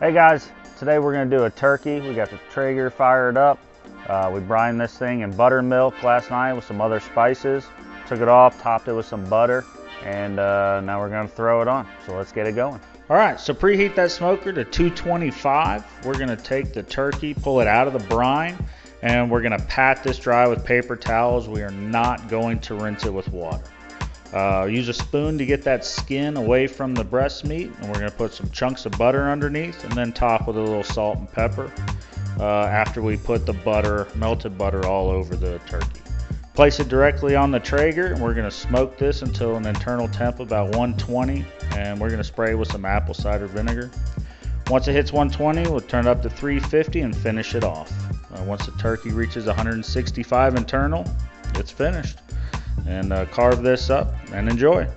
Hey guys, today we're going to do a turkey. We got the Traeger fired up. We brined this thing in buttermilk last night with some other spices. Took it off, topped it with some butter, and now we're going to throw it on. So let's get it going. All right, so preheat that smoker to 225. We're going to take the turkey, pull it out of the brine, and we're going to pat this dry with paper towels. We are not going to rinse it with water. Use a spoon to get that skin away from the breast meat, and we're going to put some chunks of butter underneath and then top with a little salt and pepper after we put the butter, melted butter, all over the turkey. Place it directly on the Traeger, and we're going to smoke this until an internal temp about 120, and we're going to spray with some apple cider vinegar. Once it hits 120, we'll turn it up to 350 and finish it off. Once the turkey reaches 165 internal, it's finished. And carve this up and enjoy.